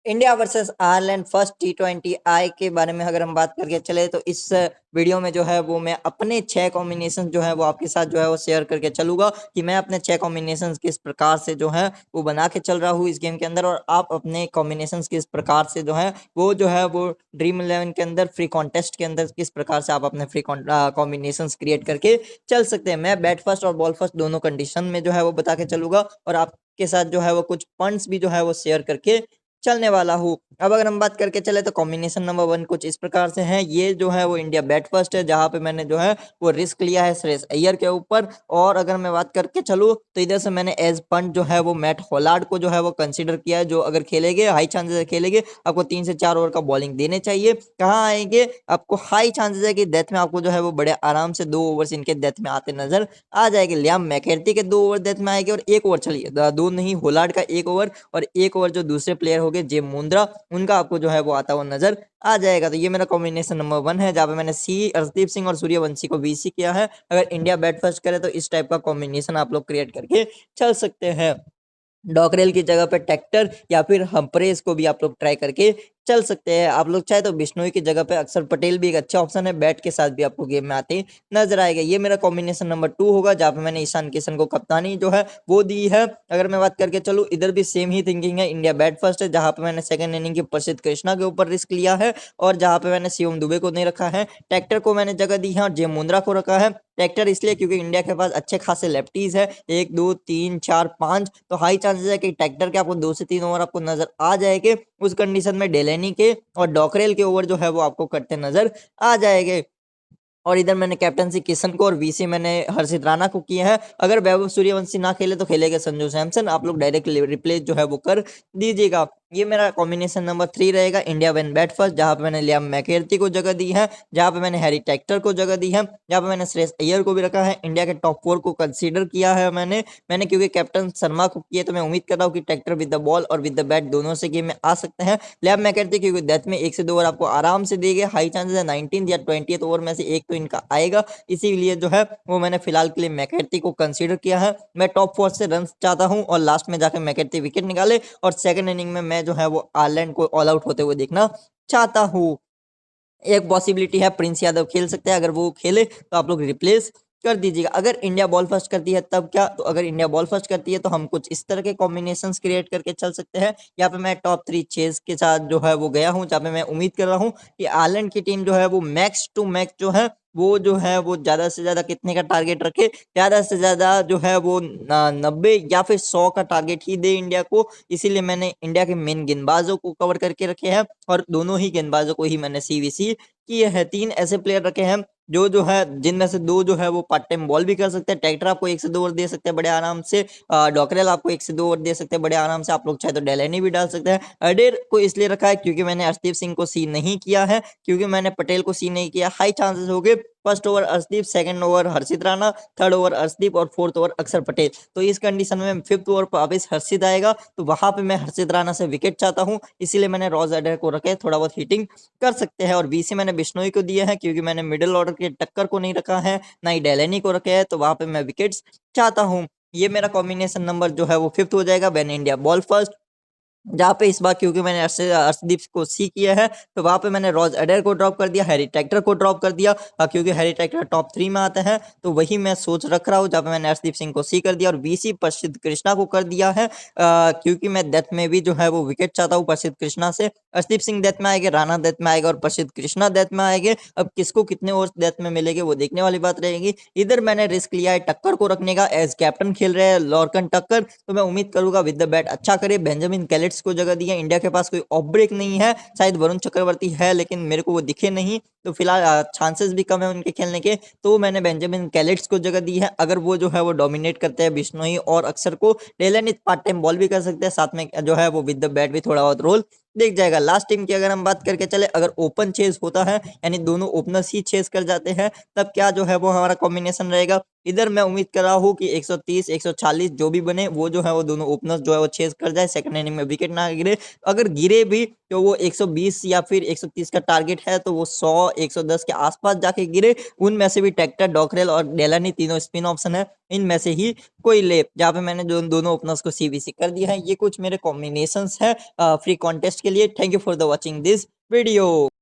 India versus Ireland first टी20 आई के बारे में अगर हम बात करके चले तो इस वीडियो में जो है वो मैं अपने 6 कॉम्बिनेशन जो है वो आपके साथ जो है वो शेयर करके चलूंगा कि मैं अपने 6 कॉम्बिनेशन किस प्रकार से जो है वो बना के चल रहा हूँ इस गेम के अंदर, और आप अपने कॉम्बिनेशन किस प्रकार से जो है वो ड्रीम 11 के अंदर फ्री कॉन्टेस्ट के अंदर किस प्रकार से आप अपने फ्री कॉम्बिनेशन क्रिएट करके चल सकते हैं। मैं बैट फर्स्ट और बॉल फर्स्ट दोनों कंडीशन में जो है वो बता के चलूंगा और आपके साथ जो है वो कुछ फंड्स भी जो है वो शेयर करके चलने वाला हूँ। अब अगर हम बात करके चले तो कॉम्बिनेशन नंबर 1 कुछ इस प्रकार से है। ये जो है वो इंडिया बैट फर्स्ट है, जहां पे मैंने जो है वो रिस्क लिया है श्रेयस अय्यर के ऊपर। और अगर मैं बात करके चलूँ तो इधर से मैंने एज फंड जो है वो मैट हॉलार्ड को जो है वो कंसीडर किया है, जो अगर खेलेंगे हाई चांसेस है खेलेंगे, आपको 3 से 4 ओवर का बॉलिंग देने चाहिए। कहाँ आएंगे, आपको हाई चांसेस है कि डेथ में आपको जो है वो बड़े आराम से 2 ओवर्स इनके डेथ में आते नजर आ जाएंगे। लियाम मैकेर्थी के 2 ओवर डेथ में आएंगे और 1 ओवर, चलिए दो नहीं, होलार्ड का 1 ओवर और 1 ओवर जो दूसरे प्लेयर हो गए जे मुंद्रा, उनका आपको जो है वो आता हुआ नजर आ जाएगा। तो ये मेरा कॉम्बिनेशन नंबर 1 है, जहां पे मैंने सी अर्शदीप सिंह और सूर्यवंशी को बीसी किया है। अगर इंडिया बैट फर्स्ट करे तो इस टाइप का कॉम्बिनेशन आप लोग क्रिएट करके चल सकते हैं। डॉकरेल की जगह पे ट्रैक्टर या फिर हम्प्रेस को भी आप लोग ट्राई करके चल सकते हैं। आप लोग चाहे तो बिश्नोई की जगह पे अक्षर पटेल भी एक अच्छा ऑप्शन है, बैट के साथ भी आपको गेम में आते नजर आएगा। ये मेरा कॉम्बिनेशन नंबर 2 होगा, जहाँ पे मैंने ईशान किशन को कप्तानी जो है वो दी है। अगर मैं बात करके चलूँ, इधर भी सेम ही थिंकिंग है, इंडिया बैट फर्स्ट है, जहाँ पे मैंने सेकंड इनिंग की प्रसिद्ध कृष्णा के ऊपर रिस्क लिया है और जहाँ पे मैंने शिवम दुबे को नहीं रखा है। ट्रैक्टर को मैंने जगह दी है और जे मुंद्रा को रखा है। ट्रैक्टर इसलिए क्योंकि इंडिया के पास अच्छे खासे लेफ्टीज है, 1 2 3 4 5, तो हाई चांसेस है कि ट्रैक्टर के आपको 2 से 3 ओवर आपको नजर आ जाएंगे। उस कंडीशन में डेलेनी के और डॉकरेल के ओवर जो है वो आपको कटते नजर आ जाएंगे। और इधर मैंने कैप्टनसी किशन को और वीसी मैंने हर्षित राणा को किया है। अगर वैभव सूर्यवंशी ना खेले तो खेलेगा संजू सैमसन, आप लोग डायरेक्ट रिप्लेस जो है वो कर दीजिएगा। ये मेरा कॉम्बिनेशन नंबर 3 रहेगा, इंडिया वेन बैट फर्स्ट, जहां पे मैंने लियाम मैकेर्थी को जगह दी है, जहां पे मैंने हैरी ट्रैक्टर को जगह दी है, जहां पे मैंने श्रेयस अय्यर को भी रखा है। इंडिया के टॉप 4 को कंसीडर किया है मैंने क्योंकि कैप्टन शर्मा को किया, तो मैं उम्मीद कर रहा हूँ कि ट्रैक्टर विद द बॉल और विद द बैट दोनों से गेम में आ सकते हैं। लियाम मैकेर्थी क्योंकि डेथ में 1 से 2 ओवर आपको आराम से देंगे, हाई चांसेस है 19 या 20 ओवर में से एक तो इनका आएगा, इसीलिए जो है वो मैंने फिलहाल के लिए मैकेर्थी को कंसीडर किया है। मैं टॉप 4 से रन चाहता हूं और लास्ट में जाकर मैकेर्थी विकेट निकाले और सेकंड इनिंग में मैं जो है वो आयरलैंड को ऑल आउट होते हुए देखना चाहता हूं। एक पॉसिबिलिटी है प्रिंस यादव खेल सकते हैं, अगर वो खेले तो आप लोग रिप्लेस कर दीजिएगा। अगर इंडिया बॉल फर्स्ट करती है तब क्या, तो अगर इंडिया बॉल फर्स्ट करती है तो हम कुछ इस तरह के कॉम्बिनेशंस क्रिएट करके चल सकते हैं। यहाँ पे मैं टॉप 3 चेज के साथ जो है वो गया हूँ, जहाँ पे मैं उम्मीद कर रहा हूँ कि आयरलैंड की टीम जो है वो मैक्स टू मैक्स जो है वो ज्यादा से ज्यादा कितने का टारगेट रखे, ज्यादा से ज्यादा जो है वो 90 या फिर 100 का टारगेट ही दे इंडिया को। इसीलिए मैंने इंडिया के मेन गेंदबाजों को कवर करके रखे हैं और दोनों ही गेंदबाजों को ही मैंने सीवीसी किए हैं। 3 ऐसे प्लेयर रखे हैं जो है जिनमें से 2 जो है वो पार्ट टाइम बॉल भी कर सकते हैं। ट्रैक्टर आपको 1 से 2 ओवर दे सकते हैं बड़े आराम से, डॉकरेल आपको 1 से 2 ओवर दे सकते हैं बड़े आराम से। आप लोग चाहे तो डेलेनी भी डाल सकते हैं। अडेर को इसलिए रखा है क्योंकि मैंने अर्शदीप सिंह को सी नहीं किया है, क्योंकि मैंने पटेल को सी नहीं किया। हाई चांसेस हो गए first over Arshdeep, second over Harshit Rana, third over Arshdeep और फोर्थ ओवर अक्षर पटेल। तो इस कंडीशन में फिफ्थ ओवर पर वापिस हर्षित आएगा, तो वहां पे मैं हर्षित राणा से विकेट चाहता हूं, इसीलिए मैंने रॉज अडेर को रखे, थोड़ा बहुत हिटिंग कर सकते हैं। और बीसी मैंने बिश्नोई को दिया है क्योंकि मैंने मिडिल ऑर्डर के टक्कर को नहीं रखा है, ना ही डेलेनी को रखे है, तो वहां पे मैं विकेट्स चाहता हूँ। ये मेरा कॉम्बिनेशन नंबर जो है वो फिफ्थ हो जाएगा, वेन इंडिया बॉल फर्स्ट, जहाँ पे इस बार क्योंकि मैंने अर्शदीप को सी किया है तो वहां पे मैंने रॉज अडेर को ड्रॉप कर दिया, हैरी ट्रैक्टर को ड्रॉप कर दिया, क्योंकि हैरी ट्रैक्टर टॉप 3 में आते हैं, तो वही मैं सोच रख रहा हूँ, जहाँ पे मैंने अर्शदीप सिंह को सी कर दिया और बीसी प्रसिद्ध कृष्णा को कर दिया है, क्योंकि मैं डेथ में भी जो है वो विकेट चाहता हूँ प्रसिद्ध कृष्णा से। अर्शदीप सिंह डेथ में आएंगे, राणा डेथ में आएगा और प्रसिद्ध कृष्णा डेथ में आएंगे। अब किसको कितने ओवर डेथ में मिलेंगे वो देखने वाली बात रहेगी। इधर मैंने रिस्क लिया है टक्कर को रखने का, एज कैप्टन खेल रहे हैं लॉर्कन टक्कर, तो मैं उम्मीद करूंगा विद द बैट अच्छा करे। बेंजामिन कैलेट्स को जगह दी है, इंडिया के पास कोई ऑफ ब्रेक नहीं है, शायद वरुण चक्रवर्ती है लेकिन मेरे को वो दिखे नहीं, तो फिलहाल चांसेस भी कम है उनके खेलने के, तो मैंने बेंजामिन कैलेट्स को जगह दी है। अगर वो जो है वो डोमिनेट करते हैं बिश्नोई और अक्षर को, डेलन पार्ट टाइम बॉल भी कर सकते हैं, साथ में जो है वो विद द बैट भी थोड़ा बहुत रोल देख जाएगा। लास्ट टीम की अगर हम बात करके चले, अगर ओपन चेस होता है यानी दोनों ओपनर्स ही चेस कर जाते हैं, तब क्या जो है वो हमारा कॉम्बिनेशन रहेगा। इधर मैं उम्मीद कर रहा हूँ कि 130 140 जो भी बने वो जो है वो दोनों ओपनर्स जो है वो चेज कर जाए, सेकंड इनिंग में विकेट ना गिरे। अगर गिरे भी तो वो 120 या फिर 130 का टारगेट है तो वो 100 110 के आसपास जाके गिरे। उनमें से भी टेक्टर, डॉकरेल और डेलानी तीनों स्पिन ऑप्शन है, इनमें से ही कोई ले, जहाँ पे मैंने दोनों ओपनर्स को सीबीसी कर दिया है। ये कुछ मेरे कॉम्बिनेशंस है फ्री कॉन्टेस्ट के लिए। Thank you for the watching this video.